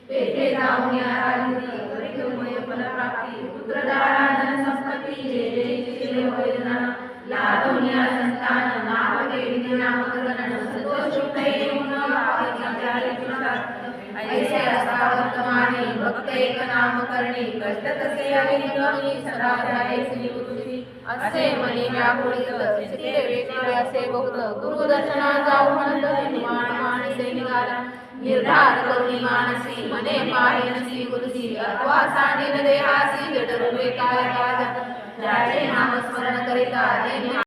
पेटे जाऊन या राजनीती करितमय फलप्राप्ती पुत्रदारा धनसंपत्ती जे जे चिले होयना लादोनिया संतान नावते नामकरण संतोष उठे मुना आचार्य प्रसाद ऐसे असा वर्तमाने भक्त एक नाम करणे कष्ट तसे अविरमी सदा जाये श्रीगुरुची असे मने व्याकुळित चित्ते वेगळे असे बहुत गुरु दर्शना जाऊ म्हणत निर्माण मानसे निघाला निर्धार करुणी मानसी मने पाहिन श्री गुरुची अथवा सांगेन देहासी जड रूपे काय काज ज्याचे नाम स्मरण करिता